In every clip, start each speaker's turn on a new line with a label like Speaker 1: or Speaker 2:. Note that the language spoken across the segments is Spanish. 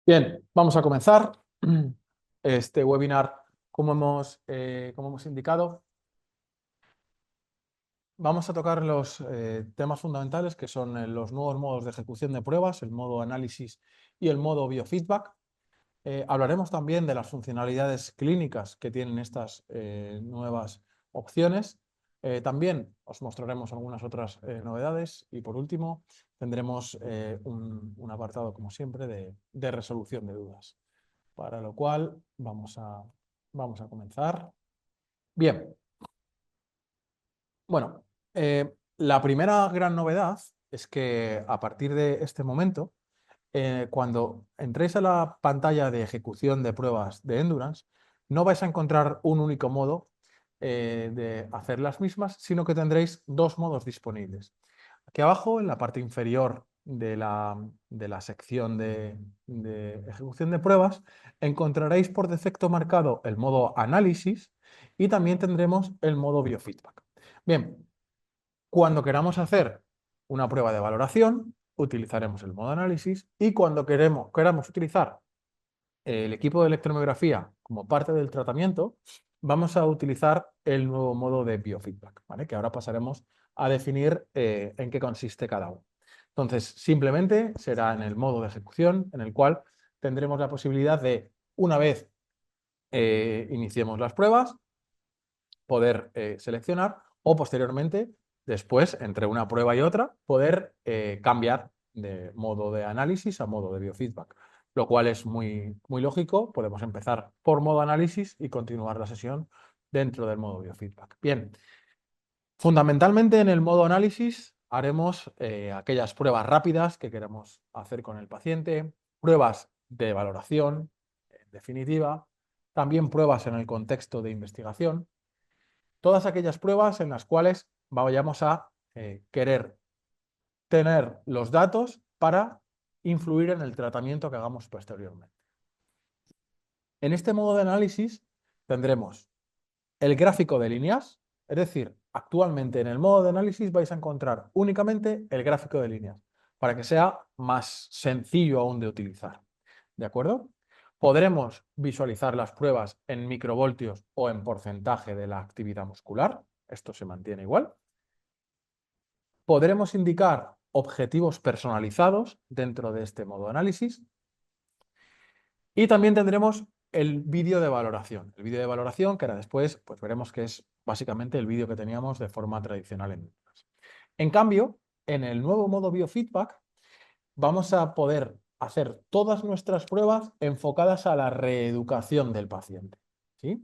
Speaker 1: Bien, vamos a comenzar este webinar como hemos indicado. Vamos a tocar los temas fundamentales que son los nuevos modos de ejecución de pruebas, el modo análisis y el modo biofeedback. Hablaremos también de las funcionalidades clínicas que tienen estas nuevas opciones. También os mostraremos algunas otras novedades y por último tendremos un apartado como siempre de resolución de dudas. Para lo cual vamos a comenzar. Bien, bueno, la primera gran novedad es que a partir de este momento, cuando entréis a la pantalla de ejecución de pruebas de Endurance, no vais a encontrar un único modo de hacer las mismas, sino que tendréis dos modos disponibles. Aquí abajo, en la parte inferior de la sección de ejecución de pruebas, encontraréis por defecto marcado el modo análisis y también tendremos el modo biofeedback. Bien, cuando queramos hacer una prueba de valoración, utilizaremos el modo análisis y cuando queramos utilizar el equipo de electromiografía como parte del tratamiento, vamos a utilizar el nuevo modo de biofeedback, ¿vale? Que ahora pasaremos a definir en qué consiste cada uno. Entonces, simplemente será en el modo de ejecución en el cual tendremos la posibilidad de, una vez iniciemos las pruebas, poder seleccionar o posteriormente, después, entre una prueba y otra, poder cambiar de modo de análisis a modo de biofeedback, lo cual es muy, muy lógico. Podemos empezar por modo análisis y continuar la sesión dentro del modo biofeedback. Bien, fundamentalmente en el modo análisis haremos aquellas pruebas rápidas que queremos hacer con el paciente, pruebas de valoración en definitiva, también pruebas en el contexto de investigación, todas aquellas pruebas en las cuales vayamos a querer tener los datos para influir en el tratamiento que hagamos posteriormente. En este modo de análisis tendremos el gráfico de líneas, es decir, actualmente en el modo de análisis vais a encontrar únicamente el gráfico de líneas, para que sea más sencillo aún de utilizar. ¿De acuerdo? Podremos visualizar las pruebas en microvoltios o en porcentaje de la actividad muscular. Esto se mantiene igual. Podremos indicar objetivos personalizados dentro de este modo de análisis. Y también tendremos el vídeo de valoración. El vídeo de valoración, que ahora después pues veremos que es básicamente el vídeo que teníamos de forma tradicional en Endurance. En cambio, en el nuevo modo biofeedback vamos a poder hacer todas nuestras pruebas enfocadas a la reeducación del paciente, ¿sí?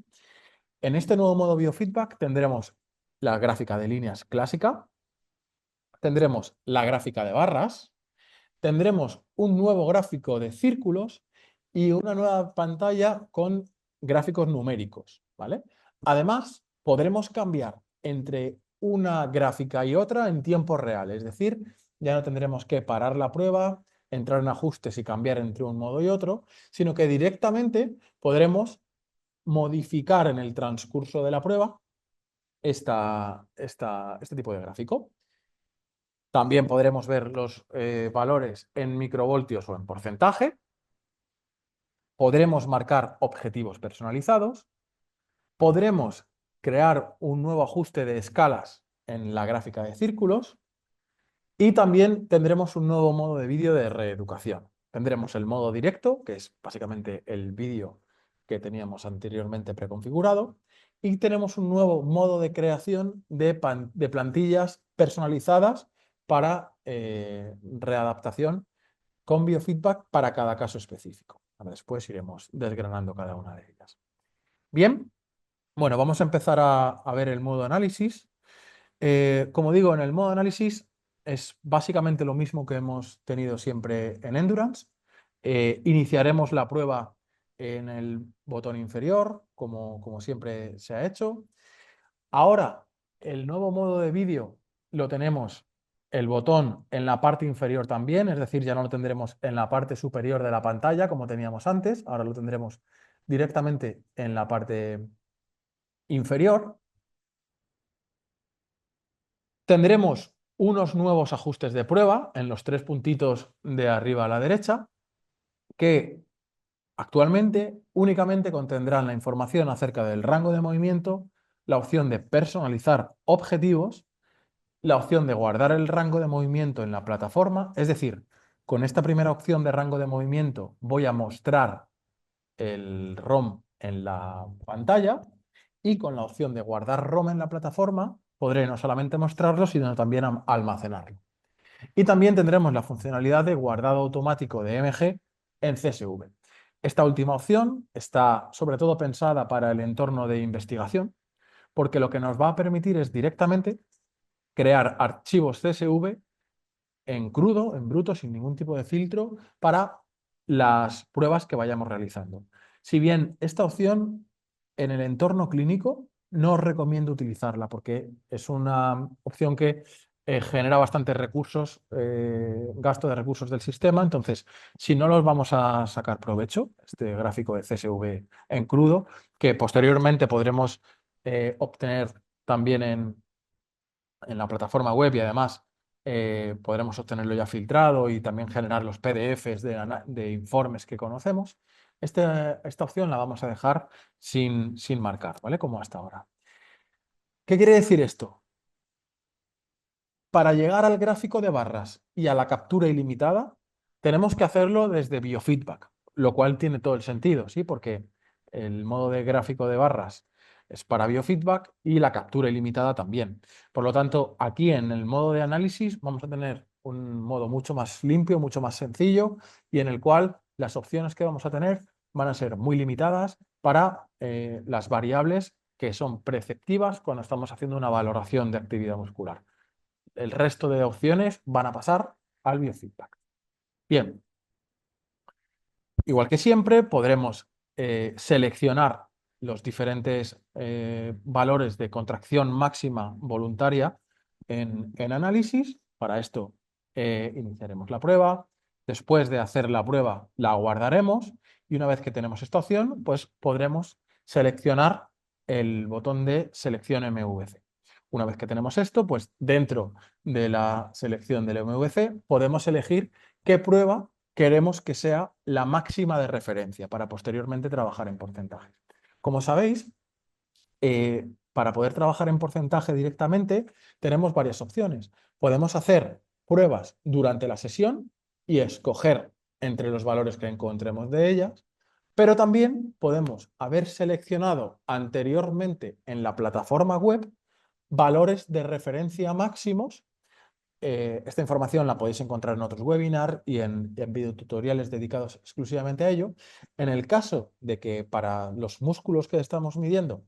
Speaker 1: En este nuevo modo biofeedback tendremos la gráfica de líneas clásica, tendremos la gráfica de barras, tendremos un nuevo gráfico de círculos y una nueva pantalla con gráficos numéricos, ¿vale? Además, podremos cambiar entre una gráfica y otra en tiempo real, es decir, ya no tendremos que parar la prueba, entrar en ajustes y cambiar entre un modo y otro, sino que directamente podremos modificar en el transcurso de la prueba este tipo de gráfico. También podremos ver los valores en microvoltios o en porcentaje. Podremos marcar objetivos personalizados. Podremos crear un nuevo ajuste de escalas en la gráfica de círculos. Y también tendremos un nuevo modo de vídeo de reeducación. Tendremos el modo directo, que es básicamente el vídeo que teníamos anteriormente preconfigurado. Y tenemos un nuevo modo de creación de plantillas personalizadas para readaptación con biofeedback para cada caso específico. Ahora después iremos desgranando cada una de ellas. Bien, bueno, vamos a empezar a ver el modo análisis. Como digo, en el modo análisis es básicamente lo mismo que hemos tenido siempre en Endurance. Iniciaremos la prueba en el botón inferior, como siempre se ha hecho. Ahora, el nuevo modo de vídeo lo tenemos el botón en la parte inferior también, es decir, ya no lo tendremos en la parte superior de la pantalla como teníamos antes, ahora lo tendremos directamente en la parte inferior. Tendremos unos nuevos ajustes de prueba en los tres puntitos de arriba a la derecha, que Actualmente únicamente contendrán la información acerca del rango de movimiento, la opción de personalizar objetivos, la opción de guardar el rango de movimiento en la plataforma, es decir, con esta primera opción de rango de movimiento voy a mostrar el ROM en la pantalla y con la opción de guardar ROM en la plataforma podré no solamente mostrarlo, sino también almacenarlo. Y también tendremos la funcionalidad de guardado automático de MG en CSV. Esta última opción está sobre todo pensada para el entorno de investigación, porque lo que nos va a permitir es directamente crear archivos CSV en crudo, en bruto, sin ningún tipo de filtro, para las pruebas que vayamos realizando. Si bien esta opción en el entorno clínico no os recomiendo utilizarla porque es una opción que genera bastantes recursos, gasto de recursos del sistema, entonces si no los vamos a sacar provecho, este gráfico de CSV en crudo, que posteriormente podremos obtener también en la plataforma web y además podremos obtenerlo ya filtrado y también generar los PDFs de informes que conocemos. Esta opción la vamos a dejar sin marcar, ¿vale? Como hasta ahora. ¿Qué quiere decir esto? Para llegar al gráfico de barras y a la captura ilimitada, tenemos que hacerlo desde biofeedback, lo cual tiene todo el sentido, ¿sí? Porque el modo de gráfico de barras es para biofeedback y la captura ilimitada también. Por lo tanto, aquí en el modo de análisis vamos a tener un modo mucho más limpio, mucho más sencillo y en el cual las opciones que vamos a tener van a ser muy limitadas para las variables que son preceptivas cuando estamos haciendo una valoración de actividad muscular. El resto de opciones van a pasar al biofeedback. Bien, igual que siempre, podremos seleccionar los diferentes valores de contracción máxima voluntaria en análisis. Para esto iniciaremos la prueba. Después de hacer la prueba, la guardaremos y una vez que tenemos esta opción, pues podremos seleccionar el botón de selección MVC. Una vez que tenemos esto, pues dentro de la selección del MVC podemos elegir qué prueba queremos que sea la máxima de referencia para posteriormente trabajar en porcentajes. Como sabéis, para poder trabajar en porcentaje directamente tenemos varias opciones. Podemos hacer pruebas durante la sesión y escoger entre los valores que encontremos de ellas, pero también podemos haber seleccionado anteriormente en la plataforma web valores de referencia máximos. Esta información la podéis encontrar en otros webinars y en videotutoriales dedicados exclusivamente a ello. En el caso de que para los músculos que estamos midiendo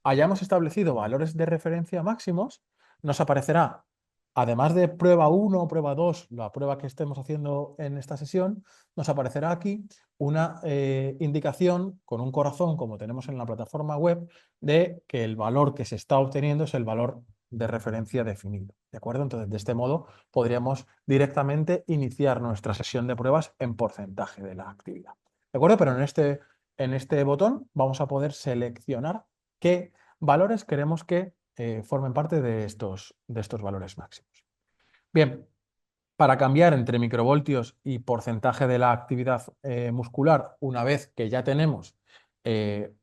Speaker 1: hayamos establecido valores de referencia máximos, nos aparecerá, además de prueba 1 o prueba 2, la prueba que estemos haciendo en esta sesión, nos aparecerá aquí una indicación con un corazón, como tenemos en la plataforma web, de que el valor que se está obteniendo es el valor de referencia definido. ¿De acuerdo? Entonces, de este modo, podríamos directamente iniciar nuestra sesión de pruebas en porcentaje de la actividad. ¿De acuerdo? Pero en este botón vamos a poder seleccionar qué valores queremos que formen parte de estos valores máximos. Bien, para cambiar entre microvoltios y porcentaje de la actividad muscular, una vez que ya tenemos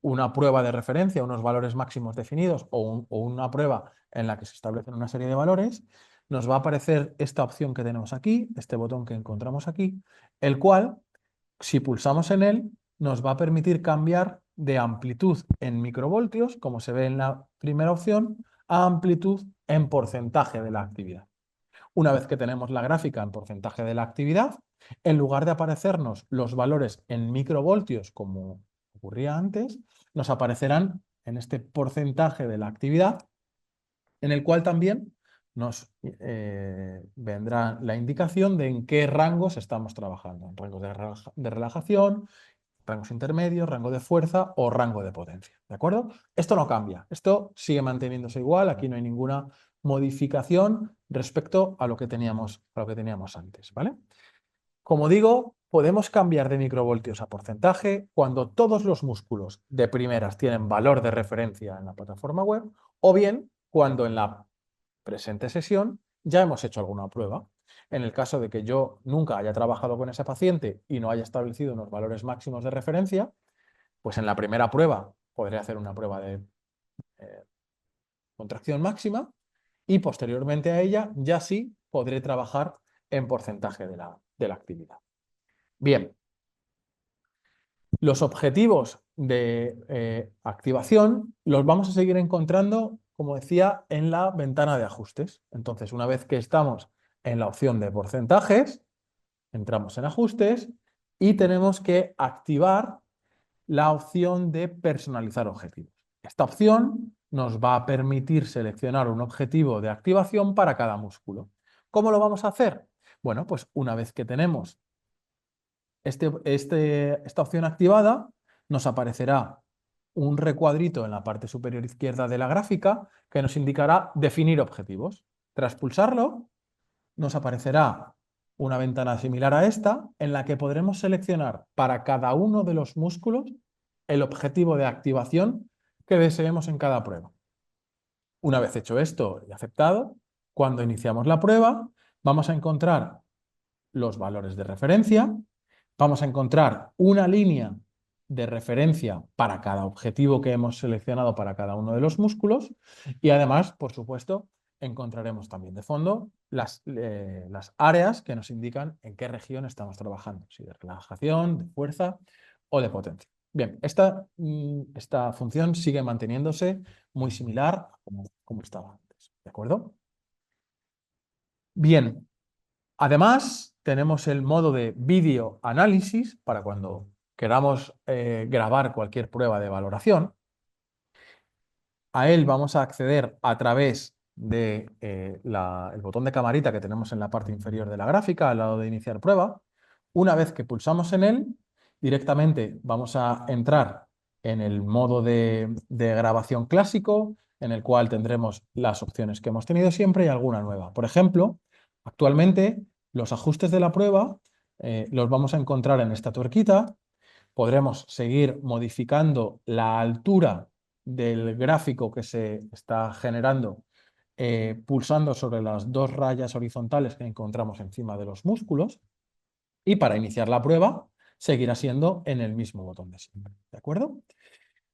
Speaker 1: una prueba de referencia, unos valores máximos definidos o una prueba en la que se establecen una serie de valores, nos va a aparecer esta opción que tenemos aquí, este botón que encontramos aquí, el cual, si pulsamos en él, nos va a permitir cambiar de amplitud en microvoltios, como se ve en la primera opción, a amplitud en porcentaje de la actividad. Una vez que tenemos la gráfica en porcentaje de la actividad, en lugar de aparecernos los valores en microvoltios como ocurría antes, nos aparecerán en este porcentaje de la actividad, en el cual también nos vendrá la indicación de en qué rangos estamos trabajando, en rangos de relajación, rangos intermedios, rango de fuerza o rango de potencia. ¿De acuerdo? Esto no cambia, esto sigue manteniéndose igual, aquí no hay ninguna modificación respecto a lo que teníamos antes, ¿vale? Como digo, podemos cambiar de microvoltios a porcentaje cuando todos los músculos de primeras tienen valor de referencia en la plataforma web o bien cuando en la presente sesión ya hemos hecho alguna prueba. En el caso de que yo nunca haya trabajado con ese paciente y no haya establecido unos valores máximos de referencia, pues en la primera prueba podré hacer una prueba de eh, contracción máxima y posteriormente a ella ya sí podré trabajar en porcentaje de la actividad. Bien, los objetivos de activación los vamos a seguir encontrando, como decía, en la ventana de ajustes. Entonces, una vez que estamos en la opción de porcentajes, entramos en ajustes y tenemos que activar la opción de personalizar objetivos. Esta opción nos va a permitir seleccionar un objetivo de activación para cada músculo. ¿Cómo lo vamos a hacer? Bueno, pues una vez que tenemos esta opción activada, nos aparecerá un recuadrito en la parte superior izquierda de la gráfica que nos indicará definir objetivos. Tras pulsarlo, nos aparecerá una ventana similar a esta en la que podremos seleccionar para cada uno de los músculos el objetivo de activación que deseemos en cada prueba. Una vez hecho esto y aceptado, cuando iniciamos la prueba, vamos a encontrar los valores de referencia, vamos a encontrar una línea de referencia para cada objetivo que hemos seleccionado para cada uno de los músculos y además, por supuesto, encontraremos también de fondo las áreas que nos indican en qué región estamos trabajando, si de relajación, de fuerza o de potencia. Bien, esta función sigue manteniéndose muy similar a como estaba antes, ¿de acuerdo? Bien, además tenemos el modo de vídeo análisis para cuando queramos grabar cualquier prueba de valoración. A él vamos a acceder a través del botón de camarita que tenemos en la parte inferior de la gráfica, al lado de iniciar prueba. Una vez que pulsamos en él, directamente vamos a entrar en el modo de grabación clásico, en el cual tendremos las opciones que hemos tenido siempre y alguna nueva. Por ejemplo, actualmente los ajustes de la prueba los vamos a encontrar en esta tuerquita. Podremos seguir modificando la altura del gráfico que se está generando pulsando sobre las dos rayas horizontales que encontramos encima de los músculos y para iniciar la prueba seguirá siendo en el mismo botón de siempre. ¿De acuerdo?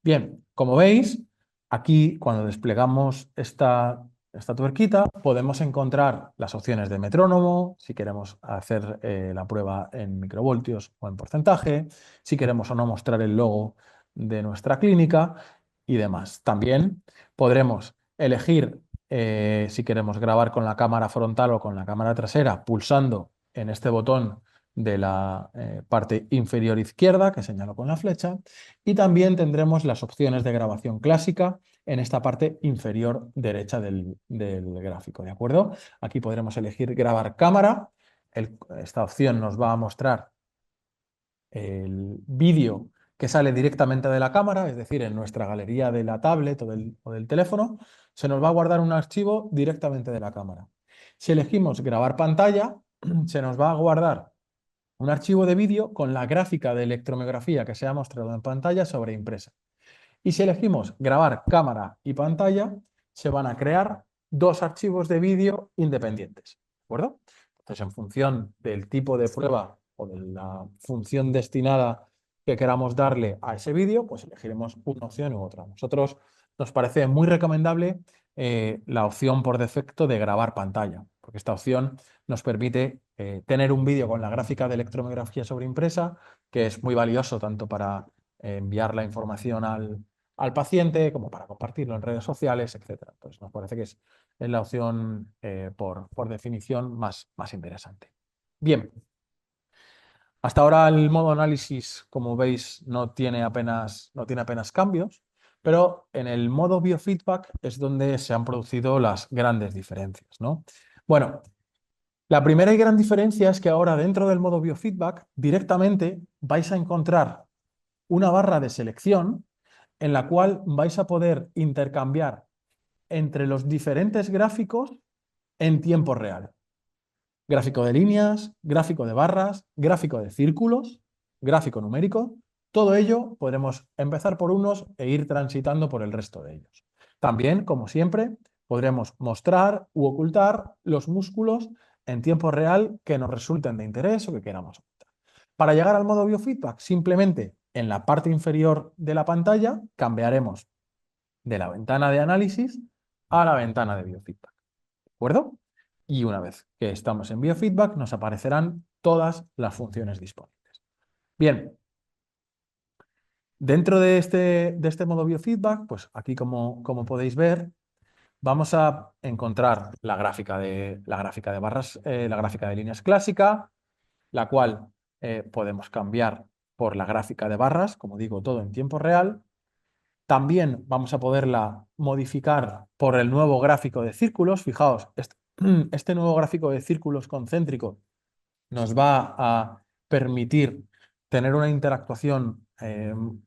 Speaker 1: Bien, como veis, aquí cuando desplegamos esta tuerquita podemos encontrar las opciones de metrónomo, si queremos hacer la prueba en microvoltios o en porcentaje, si queremos o no mostrar el logo de nuestra clínica y demás. También podremos elegir si queremos grabar con la cámara frontal o con la cámara trasera pulsando en este botón de la parte inferior izquierda que señalo con la flecha y también tendremos las opciones de grabación clásica en esta parte inferior derecha del gráfico, ¿de acuerdo? Aquí podremos elegir grabar cámara. Esta opción nos va a mostrar el vídeo que sale directamente de la cámara, es decir, en nuestra galería de la tablet o del teléfono, se nos va a guardar un archivo directamente de la cámara. Si elegimos grabar pantalla, se nos va a guardar un archivo de vídeo con la gráfica de electromiografía que se ha mostrado en pantalla sobreimpresa. Y si elegimos grabar cámara y pantalla, se van a crear dos archivos de vídeo independientes. ¿De acuerdo? Entonces, en función del tipo de prueba o de la función destinada que queramos darle a ese vídeo, pues elegiremos una opción u otra. A nosotros nos parece muy recomendable la opción por defecto de grabar pantalla, porque esta opción nos permite tener un vídeo con la gráfica de electromiografía sobreimpresa, que es muy valioso tanto para enviar la información al paciente como para compartirlo en redes sociales, etc. Entonces nos parece que es la opción por definición más interesante. Bien, hasta ahora el modo análisis, como veis, no tiene apenas cambios, pero en el modo biofeedback es donde se han producido las grandes diferencias, ¿no? Bueno, la primera y gran diferencia es que ahora dentro del modo biofeedback directamente vais a encontrar una barra de selección en la cual vais a poder intercambiar entre los diferentes gráficos en tiempo real. Gráfico de líneas, gráfico de barras, gráfico de círculos, gráfico numérico. Todo ello podremos empezar por unos e ir transitando por el resto de ellos. También, como siempre, podremos mostrar u ocultar los músculos en tiempo real que nos resulten de interés o que queramos. Para llegar al modo biofeedback, simplemente en la parte inferior de la pantalla cambiaremos de la ventana de análisis a la ventana de biofeedback. ¿De acuerdo? Y una vez que estamos en biofeedback, nos aparecerán todas las funciones disponibles. Bien, dentro de este modo biofeedback, pues aquí como podéis ver, vamos a encontrar la gráfica de barras, la gráfica de líneas clásica, la cual podemos cambiar por la gráfica de barras, como digo, todo en tiempo real. También vamos a poderla modificar por el nuevo gráfico de círculos. Fijaos, este nuevo gráfico de círculos concéntrico nos va a permitir tener una interactuación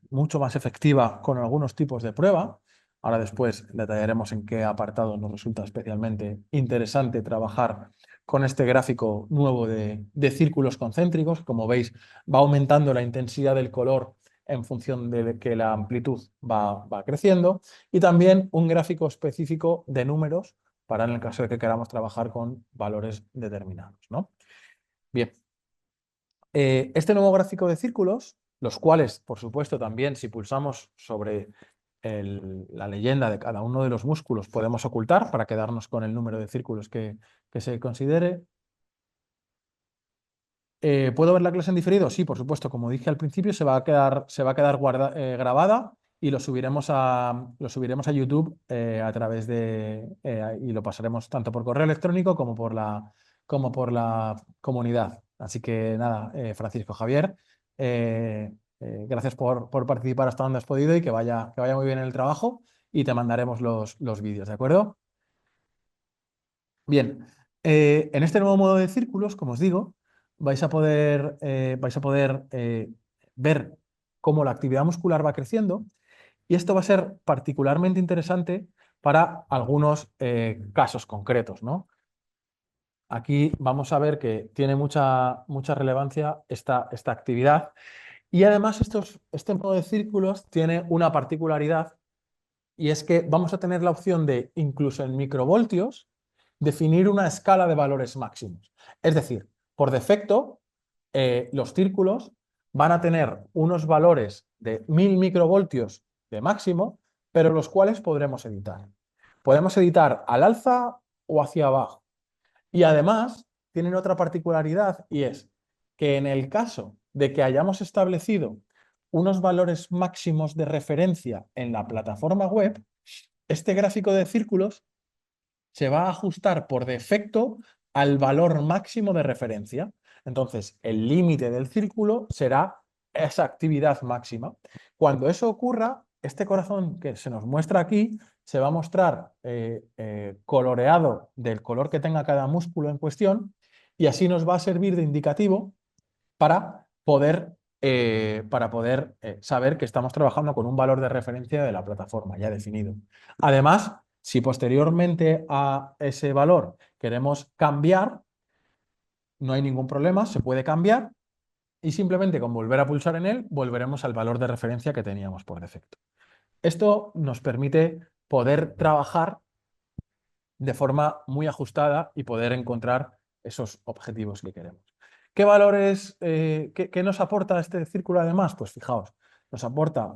Speaker 1: mucho más efectiva con algunos tipos de prueba. Ahora después detallaremos en qué apartado nos resulta especialmente interesante trabajar con este gráfico nuevo de círculos concéntricos. Como veis, va aumentando la intensidad del color en función de que la amplitud va creciendo, y también un gráfico específico de números para en el caso de que queramos trabajar con valores determinados, ¿no? Bien, este nuevo gráfico de círculos, los cuales, por supuesto, también si pulsamos sobre la leyenda de cada uno de los músculos podemos ocultar para quedarnos con el número de círculos que se considere. ¿Puedo ver la clase en diferido? Sí, por supuesto. Como dije al principio, se va a quedar grabada y lo subiremos a YouTube a través y lo pasaremos tanto por correo electrónico como por la comunidad. Así que nada, Francisco Javier, gracias por participar hasta donde has podido y que vaya muy bien el trabajo, y te mandaremos los vídeos, ¿de acuerdo? Bien, en este nuevo modo de círculos, como os digo, vais a poder ver cómo la actividad muscular va creciendo, y esto va a ser particularmente interesante para algunos casos concretos, ¿no? Aquí vamos a ver que tiene mucha relevancia esta actividad, y además este modo de círculos tiene una particularidad, y es que vamos a tener la opción de, incluso en microvoltios, definir una escala de valores máximos. Es decir, por defecto, los círculos van a tener unos valores de 1000 microvoltios de máximo, pero los cuales podremos editar. Podemos editar al alza o hacia abajo. Y además tienen otra particularidad, y es que en el caso de que hayamos establecido unos valores máximos de referencia en la plataforma web, este gráfico de círculos se va a ajustar por defecto al valor máximo de referencia. Entonces, el límite del círculo será esa actividad máxima. Cuando eso ocurra, este corazón que se nos muestra aquí se va a mostrar coloreado del color que tenga cada músculo en cuestión, y así nos va a servir de indicativo para poder saber que estamos trabajando con un valor de referencia de la plataforma ya definido. Además, si posteriormente a ese valor queremos cambiar, no hay ningún problema, se puede cambiar, y simplemente con volver a pulsar en él volveremos al valor de referencia que teníamos por defecto. Esto nos permite poder trabajar de forma muy ajustada y poder encontrar esos objetivos que queremos. ¿Qué valores, qué nos aporta este círculo además? Pues fijaos, nos aporta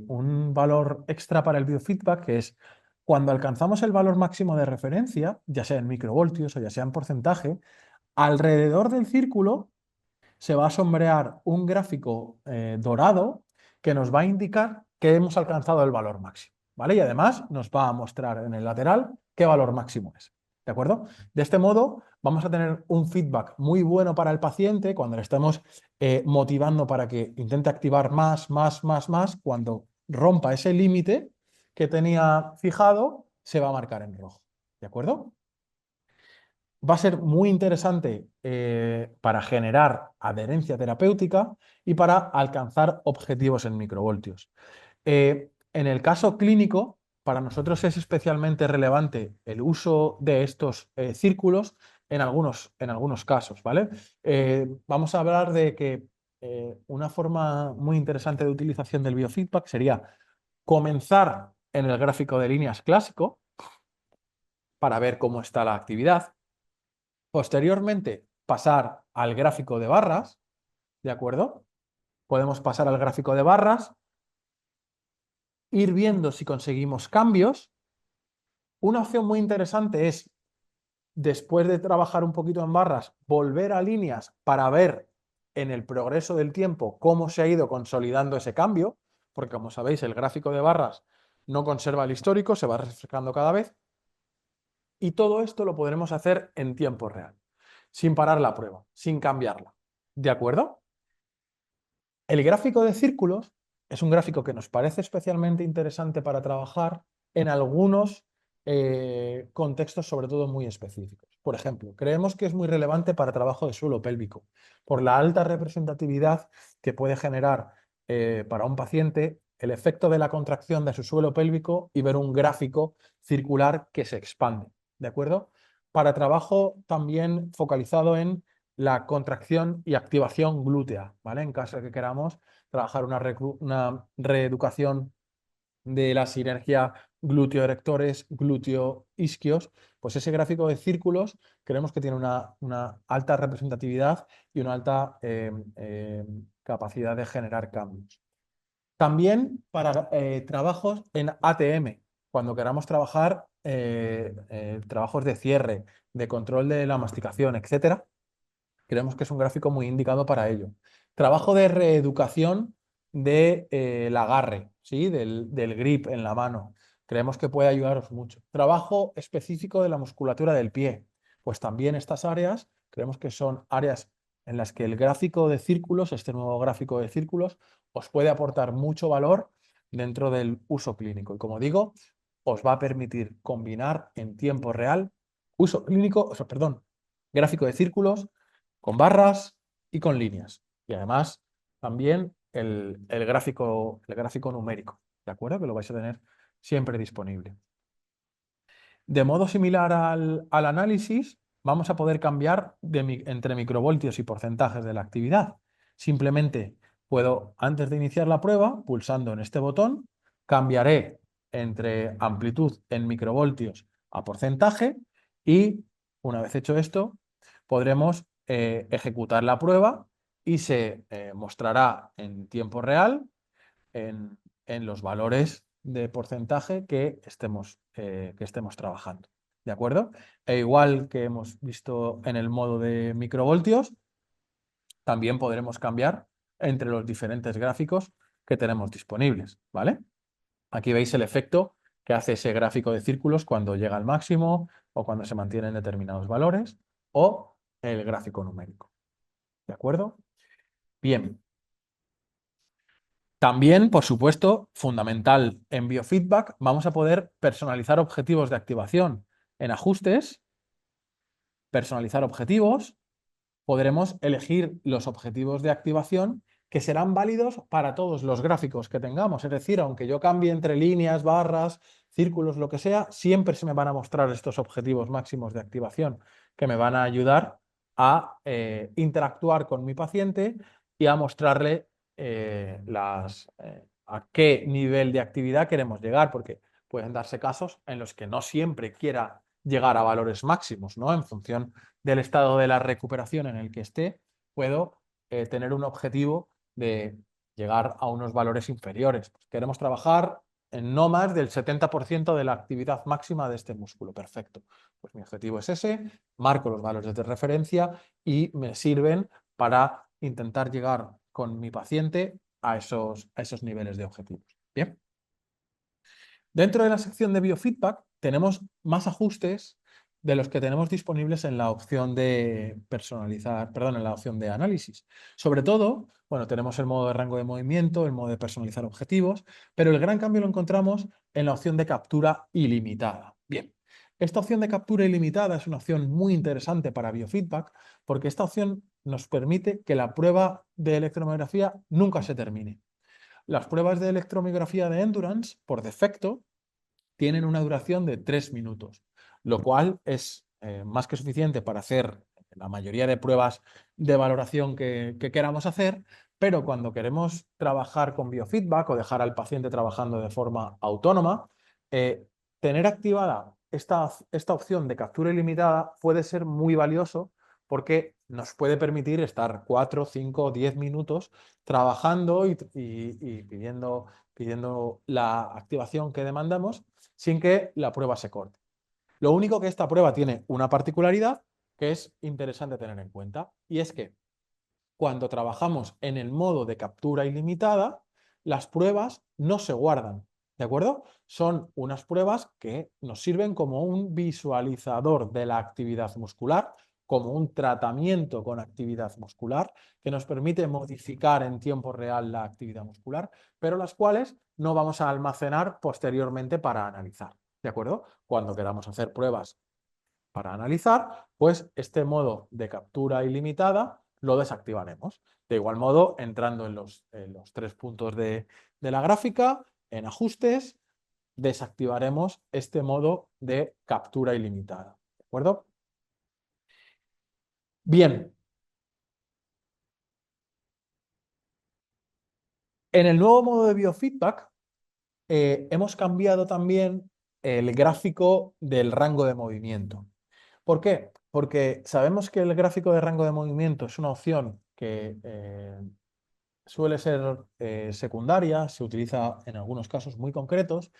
Speaker 1: un valor extra para el biofeedback, que es cuando alcanzamos el valor máximo de referencia, ya sea en microvoltios o ya sea en porcentaje, alrededor del círculo se va a sombrear un gráfico dorado que nos va a indicar que hemos alcanzado el valor máximo, ¿vale? Y además nos va a mostrar en el lateral qué valor máximo es, ¿de acuerdo? De este modo vamos a tener un feedback muy bueno para el paciente cuando le estemos motivando para que intente activar más. Cuando rompa ese límite que tenía fijado, se va a marcar en rojo, ¿de acuerdo? Va a ser muy interesante para generar adherencia terapéutica y para alcanzar objetivos en microvoltios. En el caso clínico, para nosotros es especialmente relevante el uso de estos círculos en algunos casos, ¿vale? Vamos a hablar de que una forma muy interesante de utilización del biofeedback sería comenzar en el gráfico de líneas clásico para ver cómo está la actividad. Posteriormente, pasar al gráfico de barras, ¿de acuerdo? Podemos pasar al gráfico de barras, ir viendo si conseguimos cambios. Una opción muy interesante es, después de trabajar un poquito en barras, volver a líneas para ver en el progreso del tiempo cómo se ha ido consolidando ese cambio, porque como sabéis, el gráfico de barras no conserva el histórico, se va refrescando cada vez, y todo esto lo podremos hacer en tiempo real, sin parar la prueba, sin cambiarla. ¿De acuerdo? El gráfico de círculos es un gráfico que nos parece especialmente interesante para trabajar en algunos contextos, sobre todo muy específicos. Por ejemplo, creemos que es muy relevante para trabajo de suelo pélvico, por la alta representatividad que puede generar para un paciente el efecto de la contracción de su suelo pélvico y ver un gráfico circular que se expande. ¿De acuerdo? Para trabajo también focalizado en la contracción y activación glútea, ¿vale? En caso de que queramos trabajar una reeducación de la sinergia glúteo-erectores, glúteo-isquios, pues ese gráfico de círculos creemos que tiene una alta representatividad y una alta capacidad de generar cambios. También para trabajos en ATM, cuando queramos trabajar trabajos de cierre, de control de la masticación, etcétera. Creemos que es un gráfico muy indicado para ello. Trabajo de reeducación del agarre, ¿sí? Del grip en la mano. Creemos que puede ayudaros mucho. Trabajo específico de la musculatura del pie. Pues también estas áreas creemos que son áreas en las que el gráfico de círculos, este nuevo gráfico de círculos, os puede aportar mucho valor dentro del uso clínico. Y como digo, os va a permitir combinar en tiempo real uso clínico, o sea, perdón, gráfico de círculos con barras y con líneas. Y además también el gráfico numérico, ¿de acuerdo? Que lo vais a tener siempre disponible. De modo similar al análisis, vamos a poder cambiar entre microvoltios y porcentajes de la actividad. Simplemente puedo, antes de iniciar la prueba, pulsando en este botón, cambiaré entre amplitud en microvoltios a porcentaje y, una vez hecho esto, podremos ejecutar la prueba y se mostrará en tiempo real en los valores de porcentaje que estemos trabajando. ¿De acuerdo? E igual que hemos visto en el modo de microvoltios, también podremos cambiar entre los diferentes gráficos que tenemos disponibles. ¿Vale? Aquí veis el efecto que hace ese gráfico de círculos cuando llega al máximo o cuando se mantienen determinados valores, o el gráfico numérico. ¿De acuerdo? Bien. También, por supuesto, fundamental en biofeedback, vamos a poder personalizar objetivos de activación. En ajustes, personalizar objetivos, podremos elegir los objetivos de activación que serán válidos para todos los gráficos que tengamos. Es decir, aunque yo cambie entre líneas, barras, círculos, lo que sea, siempre se me van a mostrar estos objetivos máximos de activación que me van a ayudar a interactuar con mi paciente y a mostrarle a qué nivel de actividad queremos llegar, porque pueden darse casos en los que no siempre quiera llegar a valores máximos, ¿no? En función del estado de la recuperación en el que esté, puedo tener un objetivo de llegar a unos valores inferiores. Pues queremos trabajar en no más del 70% de la actividad máxima de este músculo. Perfecto. Pues mi objetivo es ese, marco los valores de referencia y me sirven para intentar llegar con mi paciente a esos niveles de objetivos. Bien. Dentro de la sección de biofeedback tenemos más ajustes de los que tenemos disponibles en la opción de personalizar, perdón, en la opción de análisis. Sobre todo, bueno, tenemos el modo de rango de movimiento, el modo de personalizar objetivos, pero el gran cambio lo encontramos en la opción de captura ilimitada. Bien, esta opción de captura ilimitada es una opción muy interesante para biofeedback porque esta opción nos permite que la prueba de electromiografía nunca se termine. Las pruebas de electromiografía de endurance, por defecto, tienen una duración de 3 minutos, lo cual es más que suficiente para hacer la mayoría de pruebas de valoración que queramos hacer, pero cuando queremos trabajar con biofeedback o dejar al paciente trabajando de forma autónoma, tener activada esta opción de captura ilimitada puede ser muy valioso porque nos puede permitir estar 4, 5, 10 minutos trabajando y pidiendo la activación que demandamos sin que la prueba se corte. Lo único que esta prueba tiene una particularidad que es interesante tener en cuenta, y es que cuando trabajamos en el modo de captura ilimitada, las pruebas no se guardan, ¿de acuerdo? Son unas pruebas que nos sirven como un visualizador de la actividad muscular, como un tratamiento con actividad muscular, que nos permite modificar en tiempo real la actividad muscular, pero las cuales no vamos a almacenar posteriormente para analizar, ¿de acuerdo? Cuando queramos hacer pruebas para analizar, pues este modo de captura ilimitada lo desactivaremos. De igual modo, entrando en los 3 puntos de la gráfica, en ajustes, desactivaremos este modo de captura ilimitada. ¿De acuerdo? Bien, en el nuevo modo de biofeedback hemos cambiado también el gráfico del rango de movimiento. ¿Por qué? Porque sabemos que el gráfico de rango de movimiento es una opción que suele ser secundaria, se utiliza en algunos casos muy concretos,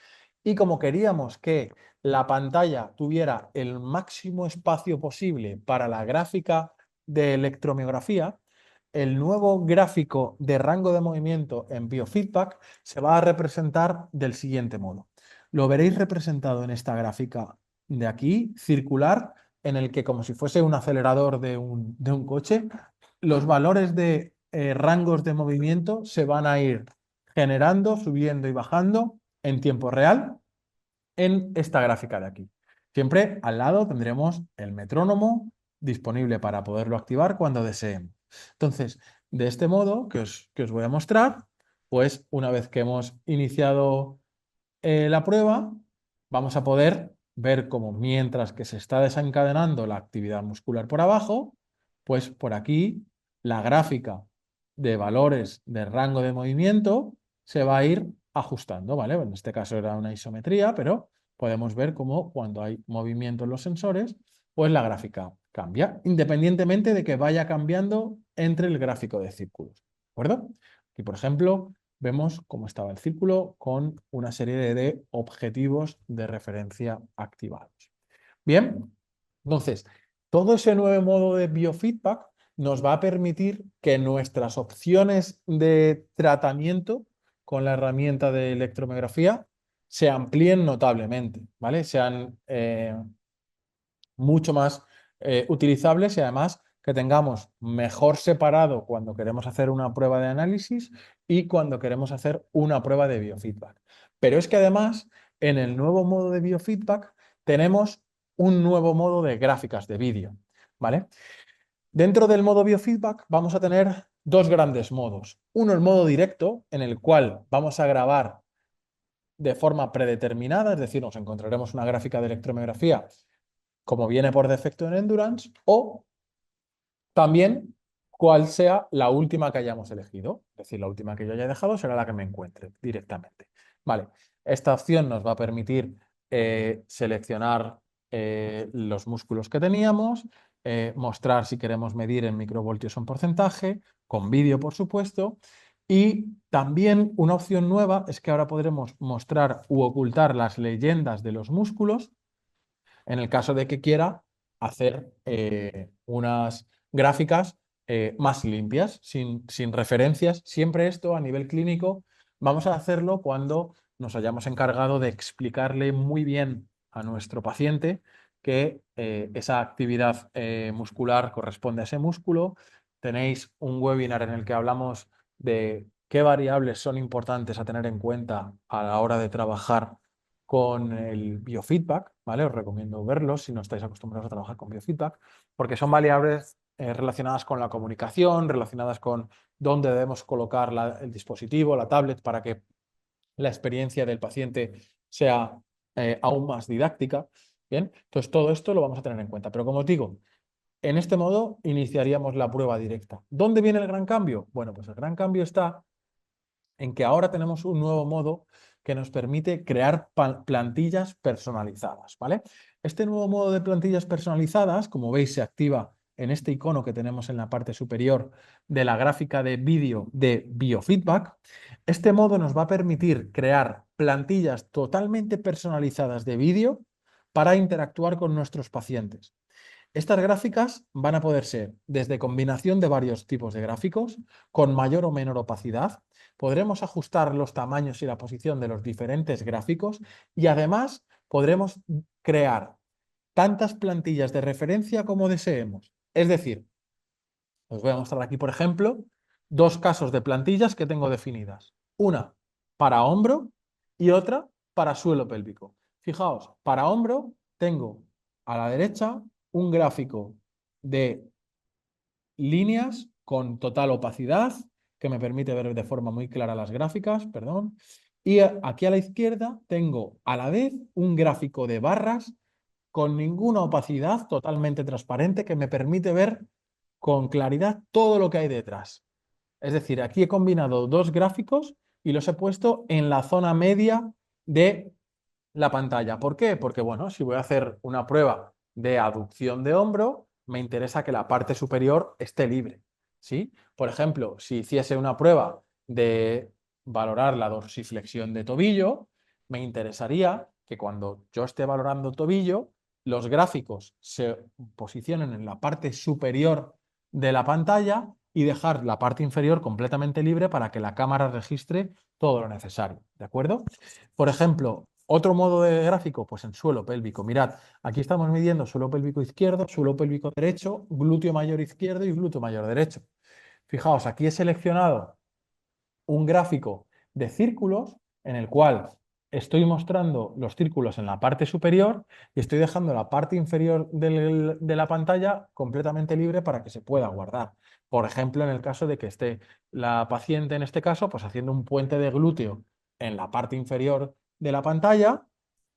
Speaker 1: y como queríamos que la pantalla tuviera el máximo espacio posible para la gráfica de electromiografía, el nuevo gráfico de rango de movimiento en biofeedback se va a representar del siguiente modo. Lo veréis representado en esta gráfica de aquí, circular, en el que, como si fuese un acelerador de un coche, los valores de rangos de movimiento se van a ir generando, subiendo y bajando en tiempo real en esta gráfica de aquí. Siempre al lado tendremos el metrónomo disponible para poderlo activar cuando deseemos. Entonces, de este modo que os voy a mostrar, pues una vez que hemos iniciado la prueba, vamos a poder ver cómo mientras que se está desencadenando la actividad muscular por abajo, pues por aquí la gráfica de valores de rango de movimiento se va a ir ajustando, ¿vale? En este caso era una isometría, pero podemos ver cómo cuando hay movimiento en los sensores, pues la gráfica cambia, independientemente de que vaya cambiando entre el gráfico de círculos, ¿de acuerdo? Aquí, por ejemplo, vemos cómo estaba el círculo con una serie de objetivos de referencia activados. Bien, entonces, todo ese nuevo modo de biofeedback nos va a permitir que nuestras opciones de tratamiento con la herramienta de electromiografía se amplíen notablemente, ¿vale? Sean mucho más utilizables y además que tengamos mejor separado cuando queremos hacer una prueba de análisis y cuando queremos hacer una prueba de biofeedback. Pero es que además en el nuevo modo de biofeedback tenemos un nuevo modo de gráficas de vídeo, ¿vale? Dentro del modo biofeedback vamos a tener dos grandes modos. Uno, el modo directo, en el cual vamos a grabar de forma predeterminada, es decir, nos encontraremos una gráfica de electromiografía como viene por defecto en Endurance, o también cuál sea la última que hayamos elegido. Es decir, la última que yo haya dejado será la que me encuentre directamente. Vale, esta opción nos va a permitir seleccionar los músculos que teníamos, mostrar si queremos medir en microvoltios o en porcentaje, con vídeo, por supuesto. Y también una opción nueva es que ahora podremos mostrar u ocultar las leyendas de los músculos en el caso de que quiera hacer unas gráficas más limpias, sin referencias. Siempre esto a nivel clínico vamos a hacerlo cuando nos hayamos encargado de explicarle muy bien a nuestro paciente que esa actividad muscular corresponde a ese músculo. Tenéis un webinar en el que hablamos de qué variables son importantes a tener en cuenta a la hora de trabajar con el biofeedback, ¿vale? Os recomiendo verlos si no estáis acostumbrados a trabajar con biofeedback, porque son variables relacionadas con la comunicación, relacionadas con dónde debemos colocar el dispositivo, la tablet, para que la experiencia del paciente sea aún más didáctica. Bien, entonces todo esto lo vamos a tener en cuenta. Pero como os digo, en este modo iniciaríamos la prueba directa. ¿Dónde viene el gran cambio? Bueno, pues el gran cambio está en que ahora tenemos un nuevo modo que nos permite crear plantillas personalizadas, ¿vale? Este nuevo modo de plantillas personalizadas, como veis, se activa en este icono que tenemos en la parte superior de la gráfica de vídeo de biofeedback. Este modo nos va a permitir crear plantillas totalmente personalizadas de vídeo para interactuar con nuestros pacientes. Estas gráficas van a poder ser desde combinación de varios tipos de gráficos, con mayor o menor opacidad. Podremos ajustar los tamaños y la posición de los diferentes gráficos y además podremos crear tantas plantillas de referencia como deseemos. Es decir, os voy a mostrar aquí, por ejemplo, dos casos de plantillas que tengo definidas. Una para hombro y otra para suelo pélvico. Fijaos, para hombro tengo a la derecha un gráfico de líneas con total opacidad que me permite ver de forma muy clara las gráficas, perdón. Y aquí a la izquierda tengo a la vez un gráfico de barras con ninguna opacidad, totalmente transparente, que me permite ver con claridad todo lo que hay detrás. Es decir, aquí he combinado dos gráficos y los he puesto en la zona media de la pantalla. ¿Por qué? Porque, bueno, si voy a hacer una prueba de aducción de hombro, me interesa que la parte superior esté libre, ¿sí? Por ejemplo, si hiciese una prueba de valorar la dorsiflexión de tobillo, me interesaría que cuando yo esté valorando tobillo, los gráficos se posicionen en la parte superior de la pantalla y dejar la parte inferior completamente libre para que la cámara registre todo lo necesario, ¿de acuerdo? Por ejemplo, otro modo de gráfico, pues en suelo pélvico. Mirad, aquí estamos midiendo suelo pélvico izquierdo, suelo pélvico derecho, glúteo mayor izquierdo y glúteo mayor derecho. Fijaos, aquí he seleccionado un gráfico de círculos en el cual estoy mostrando los círculos en la parte superior y estoy dejando la parte inferior de la pantalla completamente libre para que se pueda guardar. Por ejemplo, en el caso de que esté la paciente, en este caso, pues haciendo un puente de glúteo en la parte inferior de la pantalla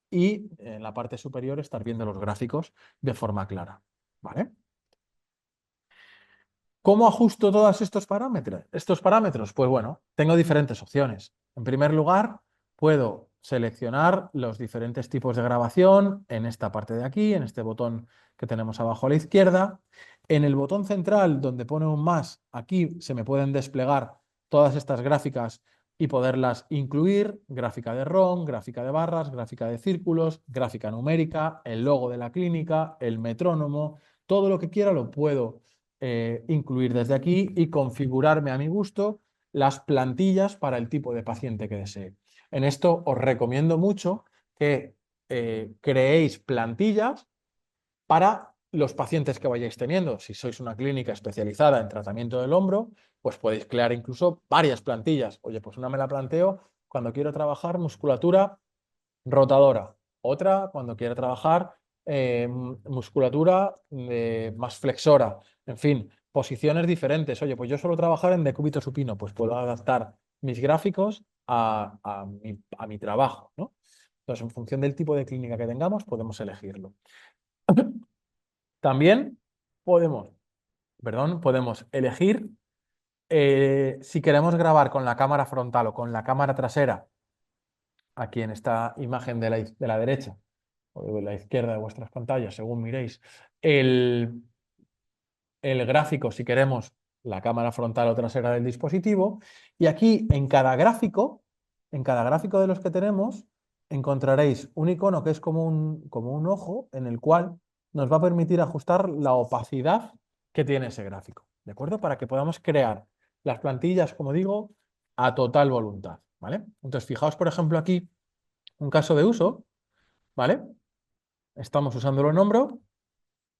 Speaker 1: y en la parte superior estar viendo los gráficos de forma clara. ¿Vale? ¿Cómo ajusto todos estos parámetros? Pues bueno, tengo diferentes opciones. En primer lugar, puedo seleccionar los diferentes tipos de grabación en esta parte de aquí, en este botón que tenemos abajo a la izquierda. En el botón central, donde pone un más, aquí se me pueden desplegar todas estas gráficas y poderlas incluir: gráfica de ROM, gráfica de barras, gráfica de círculos, gráfica numérica, el logo de la clínica, el metrónomo, todo lo que quiera lo puedo incluir desde aquí y configurarme a mi gusto las plantillas para el tipo de paciente que desee. En esto os recomiendo mucho que creéis plantillas para los pacientes que vayáis teniendo. Si sois una clínica especializada en tratamiento del hombro, pues podéis crear incluso varias plantillas. Oye, pues una me la planteo cuando quiero trabajar musculatura rotadora, otra cuando quiero trabajar musculatura más flexora, en fin, posiciones diferentes. Oye, pues yo suelo trabajar en decúbito supino, pues puedo adaptar mis gráficos a mi trabajo, ¿no? Entonces, en función del tipo de clínica que tengamos, podemos elegirlo. También podemos elegir si queremos grabar con la cámara frontal o con la cámara trasera, aquí en esta imagen de la derecha o de la izquierda de vuestras pantallas, según miréis, el, el gráfico si queremos la cámara frontal o trasera del dispositivo. Y aquí en cada gráfico de los que tenemos, encontraréis un icono que es como un ojo en el cual nos va a permitir ajustar la opacidad que tiene ese gráfico, ¿de acuerdo? Para que podamos crear las plantillas, como digo, a total voluntad, ¿vale? Entonces, fijaos, por ejemplo, aquí un caso de uso, ¿vale? Estamos usándolo en hombro,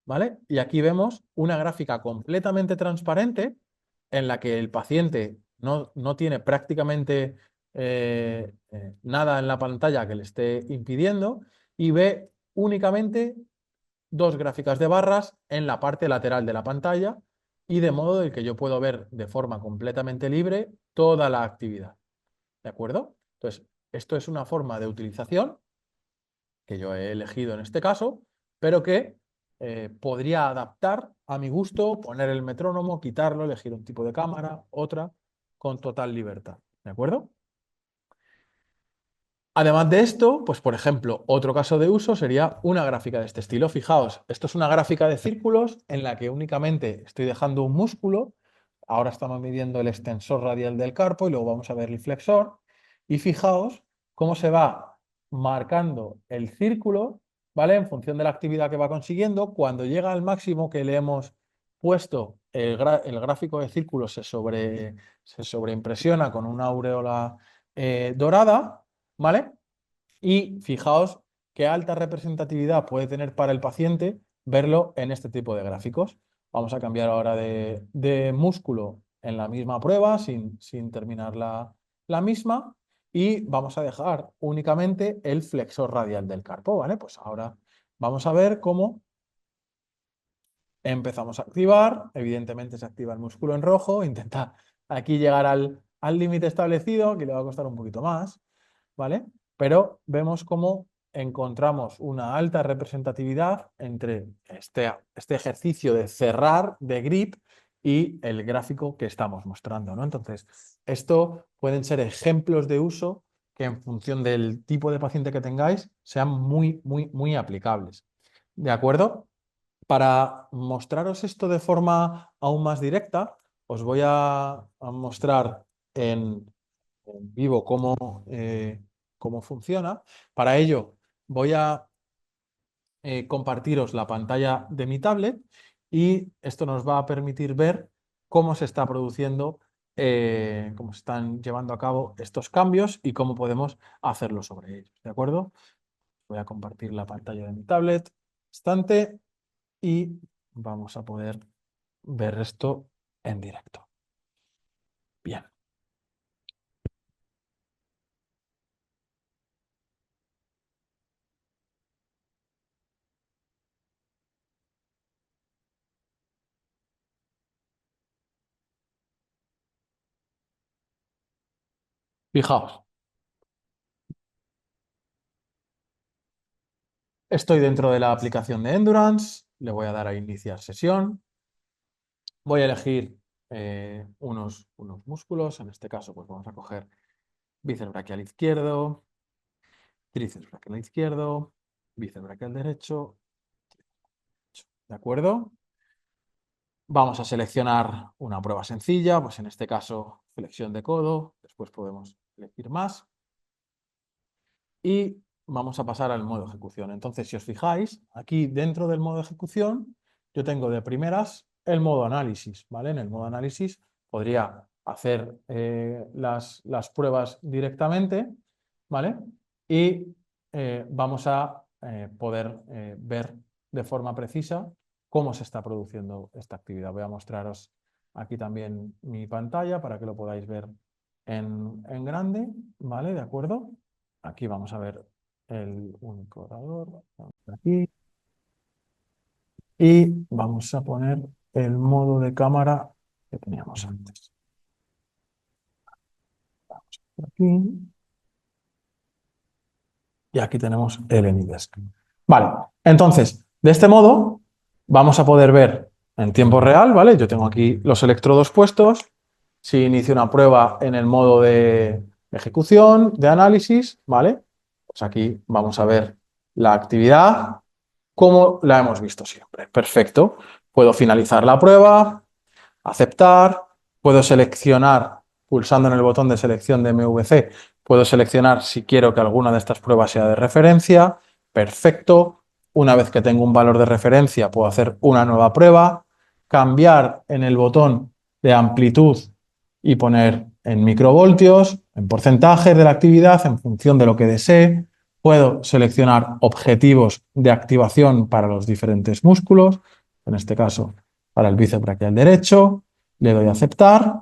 Speaker 1: ¿vale? Y aquí vemos una gráfica completamente transparente en la que el paciente no tiene prácticamente nada en la pantalla que le esté impidiendo y ve únicamente dos gráficas de barras en la parte lateral de la pantalla y de modo de que yo puedo ver de forma completamente libre toda la actividad. ¿De acuerdo? Entonces, esto es una forma de utilización que yo he elegido en este caso, pero que podría adaptar a mi gusto, poner el metrónomo, quitarlo, elegir un tipo de cámara, otra, con total libertad. ¿De acuerdo? Además de esto, pues por ejemplo, otro caso de uso sería una gráfica de este estilo. Fijaos, esto es una gráfica de círculos en la que únicamente estoy dejando un músculo. Ahora estamos midiendo el extensor radial del carpo y luego vamos a ver el flexor. Y fijaos cómo se va marcando el círculo, ¿vale? En función de la actividad que va consiguiendo. Cuando llega al máximo que le hemos puesto, el gráfico de círculo se sobreimpresiona con una aureola dorada. ¿Vale? Y fijaos qué alta representatividad puede tener para el paciente verlo en este tipo de gráficos. Vamos a cambiar ahora de músculo en la misma prueba, sin terminar la misma, y vamos a dejar únicamente el flexor radial del carpo, ¿vale? Pues ahora vamos a ver cómo empezamos a activar. Evidentemente se activa el músculo en rojo, intenta aquí llegar al límite establecido, que le va a costar un poquito más, ¿vale? Pero vemos cómo encontramos una alta representatividad entre este ejercicio de cerrar, de grip, y el gráfico que estamos mostrando, ¿no? Entonces, esto pueden ser ejemplos de uso que en función del tipo de paciente que tengáis sean muy, muy, muy aplicables. ¿De acuerdo? Para mostraros esto de forma aún más directa, os voy a mostrar en vivo cómo funciona. Para ello, voy a compartiros la pantalla de mi tablet y esto nos va a permitir ver cómo se está produciendo, cómo se están llevando a cabo estos cambios y cómo podemos hacerlo sobre ellos. ¿De acuerdo? Voy a compartir la pantalla de mi tablet. Instante. Y vamos a poder ver esto en directo. Bien. Fijaos, estoy dentro de la aplicación de Endurance, le voy a dar a iniciar sesión, voy a elegir unos músculos, en este caso pues vamos a coger bíceps braquial izquierdo, tríceps braquial izquierdo, bíceps braquial derecho, ¿de acuerdo? Vamos a seleccionar una prueba sencilla, pues en este caso flexión de codo, después podemos elegir más. Y vamos a pasar al modo ejecución. Entonces, si os fijáis, aquí dentro del modo ejecución, yo tengo de primeras el modo análisis, ¿vale? En el modo análisis podría hacer las pruebas directamente, ¿vale? Y vamos a poder ver de forma precisa cómo se está produciendo esta actividad. Voy a mostraros aquí también mi pantalla para que lo podáis ver en grande, ¿vale? ¿De acuerdo? Aquí vamos a ver el único orador. Vamos aquí. Y vamos a poner el modo de cámara que teníamos antes. Por aquí. Y aquí tenemos el AnyDesk. Vale, entonces, de este modo vamos a poder ver en tiempo real, ¿vale? Yo tengo aquí los electrodos puestos. Si inicio una prueba en el modo de ejecución, de análisis, ¿vale? Pues aquí vamos a ver la actividad como la hemos visto siempre. Perfecto. Puedo finalizar la prueba, aceptar, puedo seleccionar, pulsando en el botón de selección de MVC, puedo seleccionar si quiero que alguna de estas pruebas sea de referencia. Perfecto. Una vez que tengo un valor de referencia, puedo hacer una nueva prueba, cambiar en el botón de amplitud y poner en microvoltios, en porcentajes de la actividad, en función de lo que desee. Puedo seleccionar objetivos de activación para los diferentes músculos, en este caso para el bíceps braquial derecho, le doy a aceptar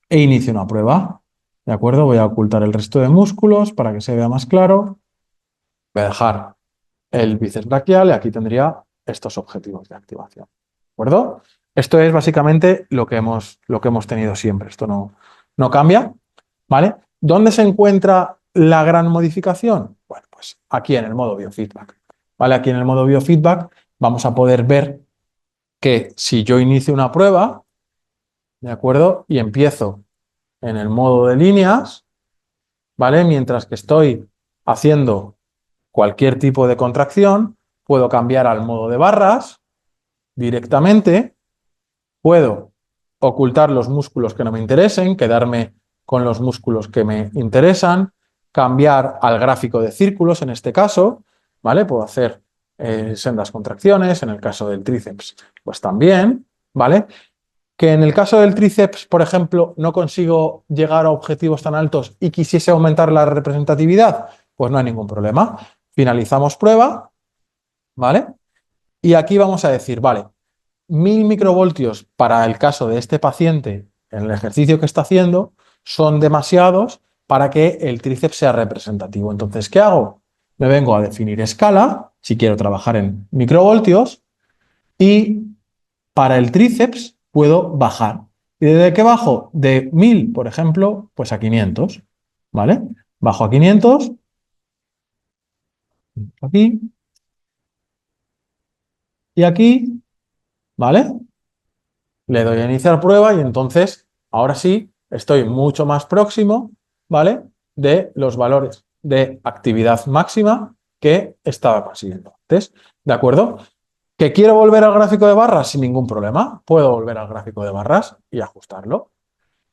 Speaker 1: e inicio una prueba. ¿De acuerdo? Voy a ocultar el resto de músculos para que se vea más claro. Voy a dejar el bíceps braquial y aquí tendría estos objetivos de activación. ¿De acuerdo? Esto es básicamente lo que hemos tenido siempre. Esto no cambia. ¿Vale? ¿Dónde se encuentra la gran modificación? Bueno, pues aquí en el modo biofeedback. ¿Vale? Aquí en el modo biofeedback vamos a poder ver que si yo inicio una prueba, ¿de acuerdo? Y empiezo en el modo de líneas, ¿vale? Mientras que estoy haciendo cualquier tipo de contracción, puedo cambiar al modo de barras directamente, puedo ocultar los músculos que no me interesen, quedarme con los músculos que me interesan, cambiar al gráfico de círculos en este caso, ¿vale? Puedo hacer sendas contracciones, en el caso del tríceps, pues también, ¿vale? Que en el caso del tríceps, por ejemplo, no consigo llegar a objetivos tan altos y quisiese aumentar la representatividad, pues no hay ningún problema. Finalizamos prueba, ¿vale? Y aquí vamos a decir, vale, 1000 microvoltios para el caso de este paciente en el ejercicio que está haciendo son demasiados para que el tríceps sea representativo. Entonces, ¿qué hago? Me vengo a definir escala, si quiero trabajar en microvoltios, y para el tríceps puedo bajar. ¿Y desde qué bajo? De 1000, por ejemplo, pues a 500, ¿vale? Bajo a 500, aquí y aquí, ¿vale? Le doy a iniciar prueba y entonces, ahora sí, estoy mucho más próximo, ¿vale? De los valores de actividad máxima que estaba consiguiendo antes, ¿de acuerdo? ¿Que quiero volver al gráfico de barras? Sin ningún problema. Puedo volver al gráfico de barras y ajustarlo.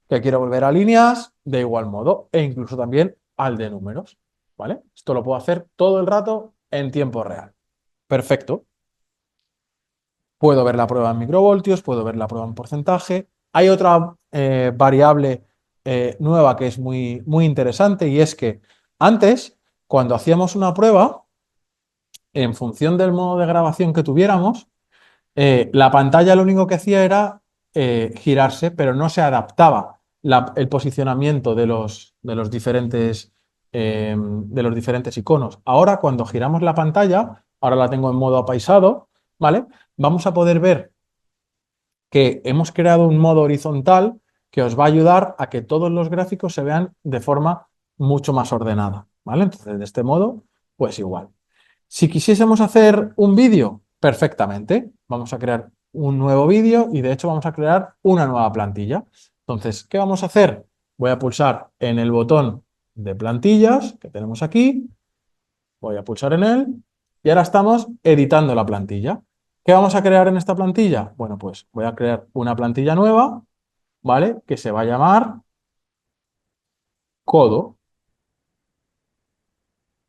Speaker 1: ¿Que quiero volver a líneas? De igual modo. E incluso también al de números, ¿vale? Esto lo puedo hacer todo el rato en tiempo real. Perfecto. Puedo ver la prueba en microvoltios, puedo ver la prueba en porcentaje. Hay otra variable nueva que es muy, muy interesante y es que antes, cuando hacíamos una prueba, en función del modo de grabación que tuviéramos, la pantalla lo único que hacía era girarse, pero no se adaptaba el posicionamiento de los diferentes iconos. Ahora, cuando giramos la pantalla, ahora la tengo en modo apaisado, ¿vale? Vamos a poder ver que hemos creado un modo horizontal que os va a ayudar a que todos los gráficos se vean de forma mucho más ordenada, ¿vale? Entonces, de este modo, pues igual. Si quisiésemos hacer un vídeo, perfectamente. Vamos a crear un nuevo vídeo y de hecho vamos a crear una nueva plantilla. Entonces, ¿qué vamos a hacer? Voy a pulsar en el botón de plantillas que tenemos aquí. Voy a pulsar en él y ahora estamos editando la plantilla. ¿Qué vamos a crear en esta plantilla? Bueno, pues voy a crear una plantilla nueva, ¿vale? Que se va a llamar codo,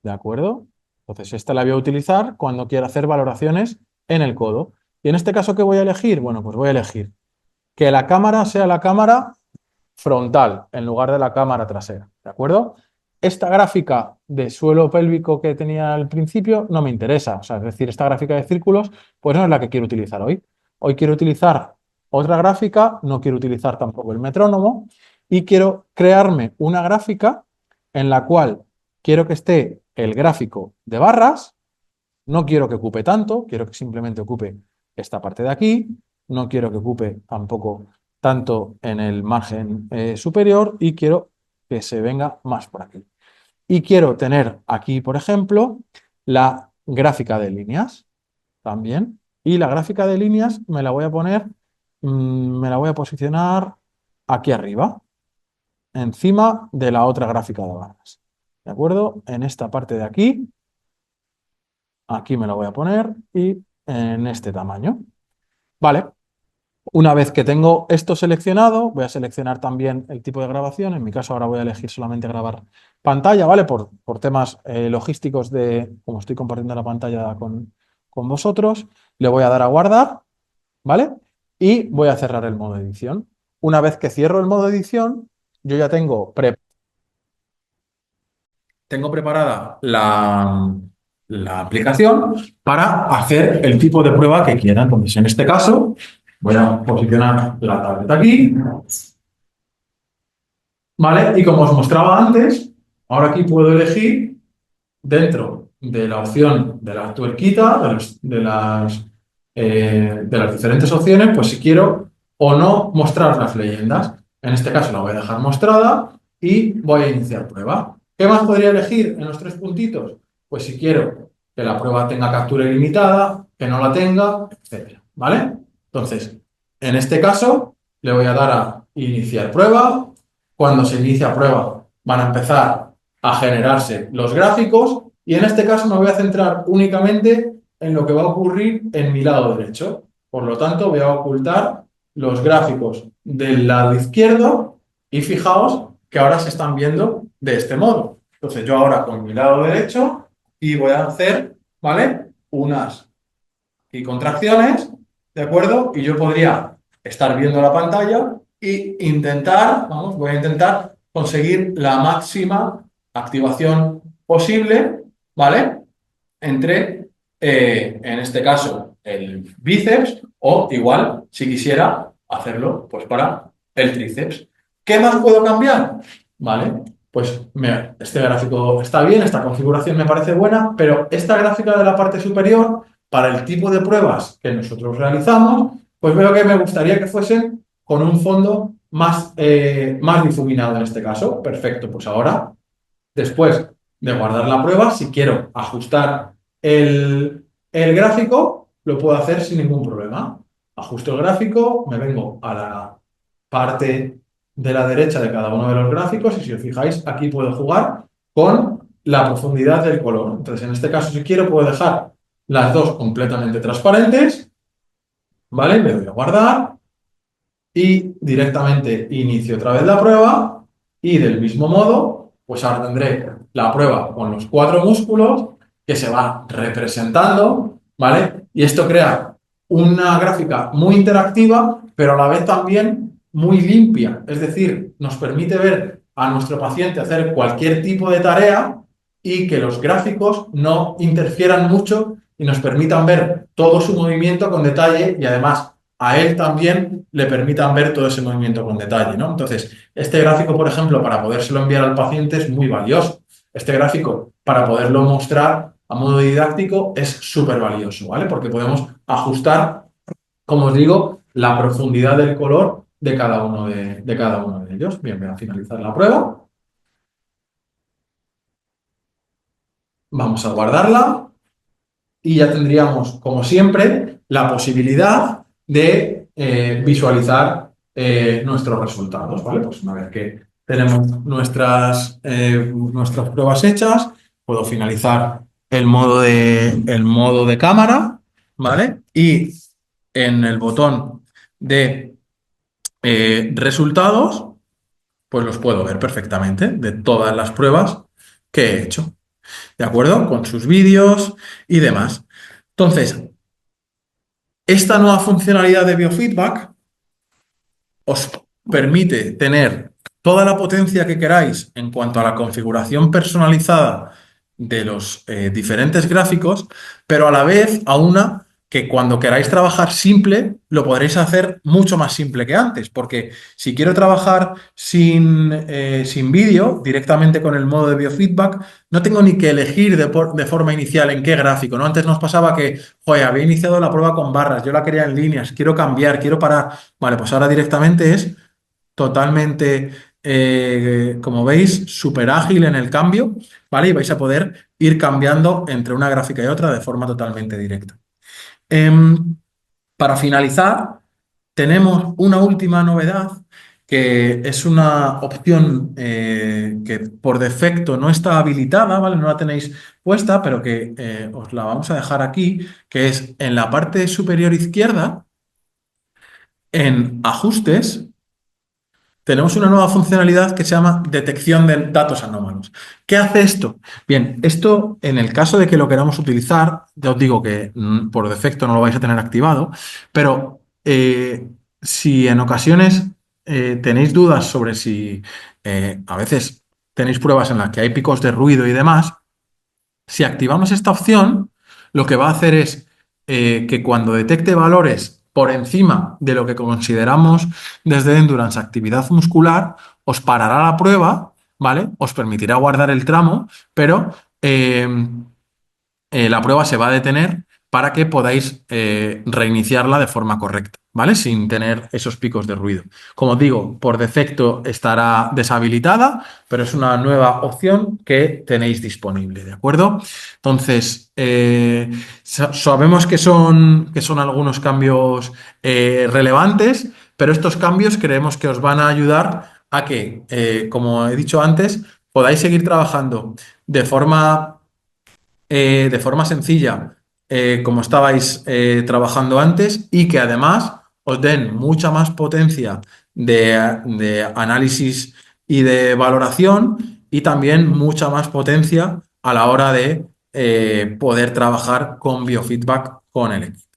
Speaker 1: ¿de acuerdo? Entonces, esta la voy a utilizar cuando quiera hacer valoraciones en el codo. Y en este caso, ¿qué voy a elegir? Bueno, pues voy a elegir que la cámara sea la cámara frontal en lugar de la cámara trasera, ¿de acuerdo? Esta gráfica de suelo pélvico que tenía al principio no me interesa, o sea, es decir, esta gráfica de círculos, pues no es la que quiero utilizar hoy. Hoy quiero utilizar otra gráfica, no quiero utilizar tampoco el metrónomo y quiero crearme una gráfica en la cual quiero que esté el gráfico de barras, no quiero que ocupe tanto, quiero que simplemente ocupe esta parte de aquí, no quiero que ocupe tampoco tanto en el margen superior y quiero que se venga más por aquí. Y quiero tener aquí, por ejemplo, la gráfica de líneas también. Y la gráfica de líneas me la voy a poner, me la voy a posicionar aquí arriba, encima de la otra gráfica de barras. ¿De acuerdo? En esta parte de aquí, aquí me la voy a poner y en este tamaño. Vale, una vez que tengo esto seleccionado, voy a seleccionar también el tipo de grabación. En mi caso ahora voy a elegir solamente grabar pantalla, ¿vale? Por temas logísticos de cómo estoy compartiendo la pantalla con vosotros. Le voy a dar a guardar, ¿vale? Y voy a cerrar el modo edición. Una vez que cierro el modo edición, yo ya tengo preparada la aplicación para hacer el tipo de prueba que quiera. Entonces, en este caso, voy a posicionar la tableta aquí, ¿vale? Y como os mostraba antes, ahora aquí puedo elegir dentro de la opción de la tuerquita, de las diferentes opciones, pues si quiero o no mostrar las leyendas. En este caso la voy a dejar mostrada y voy a iniciar prueba. ¿Qué más podría elegir en los tres puntitos? Pues si quiero que la prueba tenga captura ilimitada, que no la tenga, etcétera, ¿vale? Entonces, en este caso, le voy a dar a iniciar prueba. Cuando se inicia prueba, van a empezar a generarse los gráficos y en este caso me voy a centrar únicamente en lo que va a ocurrir en mi lado derecho. Por lo tanto, voy a ocultar los gráficos del lado izquierdo y fijaos que ahora se están viendo de este modo. Entonces yo ahora con mi lado derecho y voy a hacer, ¿vale? Unas y contracciones, ¿de acuerdo? Y yo podría estar viendo la pantalla e intentar, vamos, voy a intentar conseguir la máxima activación posible, ¿vale? Entre, en este caso, el bíceps o igual, si quisiera hacerlo, pues para el tríceps. ¿Qué más puedo cambiar? ¿Vale? Pues este gráfico está bien, esta configuración me parece buena, pero esta gráfica de la parte superior, para el tipo de pruebas que nosotros realizamos, pues veo que me gustaría que fuesen con un fondo más difuminado en este caso. Perfecto, pues ahora, después de guardar la prueba, si quiero ajustar el gráfico, lo puedo hacer sin ningún problema. Ajusto el gráfico, me vengo a la parte de la derecha de cada uno de los gráficos y si os fijáis, aquí puedo jugar con la profundidad del color. Entonces, en este caso, si quiero, puedo dejar las dos completamente transparentes, ¿vale? Le doy a guardar y directamente inicio otra vez la prueba y del mismo modo, pues ahora tendré la prueba con los 4 músculos que se va representando, ¿vale? Y esto crea una gráfica muy interactiva, pero a la vez también muy limpia. Es decir, nos permite ver a nuestro paciente hacer cualquier tipo de tarea y que los gráficos no interfieran mucho y nos permitan ver todo su movimiento con detalle y además a él también le permitan ver todo ese movimiento con detalle, ¿no? Entonces, este gráfico, por ejemplo, para podérselo enviar al paciente es muy valioso. Este gráfico, para poderlo mostrar a modo didáctico, es súper valioso, ¿vale? Porque podemos ajustar, como os digo, la profundidad del color de cada uno de ellos. Bien, voy a finalizar la prueba. Vamos a guardarla. Y ya tendríamos, como siempre, la posibilidad de visualizar nuestros resultados, ¿vale? Pues una vez que tenemos nuestras pruebas hechas, puedo finalizar el modo de cámara, ¿vale? Y en el botón de resultados, pues los puedo ver perfectamente de todas las pruebas que he hecho. ¿De acuerdo? Con sus vídeos y demás. Entonces, esta nueva funcionalidad de biofeedback os permite tener toda la potencia que queráis en cuanto a la configuración personalizada de los diferentes gráficos, pero a la vez a una que cuando queráis trabajar simple, lo podréis hacer mucho más simple que antes, porque si quiero trabajar sin vídeo, directamente con el modo de biofeedback, no tengo ni que elegir de forma inicial en qué gráfico, ¿no? Antes nos pasaba que, joder, había iniciado la prueba con barras, yo la quería en líneas, quiero cambiar, quiero parar. Vale, pues ahora directamente es totalmente, como veis, súper ágil en el cambio, ¿vale? Y vais a poder ir cambiando entre una gráfica y otra de forma totalmente directa. Em, para finalizar, tenemos una última novedad que es una opción que por defecto no está habilitada, ¿vale? No la tenéis puesta, pero que os la vamos a dejar aquí, que es en la parte superior izquierda, en ajustes. Tenemos una nueva funcionalidad que se llama detección de datos anómalos. ¿Qué hace esto? Bien, esto en el caso de que lo queramos utilizar, ya os digo que por defecto no lo vais a tener activado, pero si en ocasiones tenéis dudas sobre si a veces tenéis pruebas en las que hay picos de ruido y demás, si activamos esta opción, lo que va a hacer es que cuando detecte valores por encima de lo que consideramos desde Endurance actividad muscular, os parará la prueba, ¿vale? Os permitirá guardar el tramo, pero la prueba se va a detener para que podáis reiniciarla de forma correcta, ¿vale? Sin tener esos picos de ruido. Como digo, por defecto estará deshabilitada, pero es una nueva opción que tenéis disponible, ¿de acuerdo? Entonces, sabemos que son algunos cambios relevantes, pero estos cambios creemos que os van a ayudar a que, como he dicho antes, podáis seguir trabajando de forma, de forma sencilla, como estabais trabajando antes, y que además os den mucha más potencia de análisis y de valoración, y también mucha más potencia a la hora de poder trabajar con biofeedback con el equipo.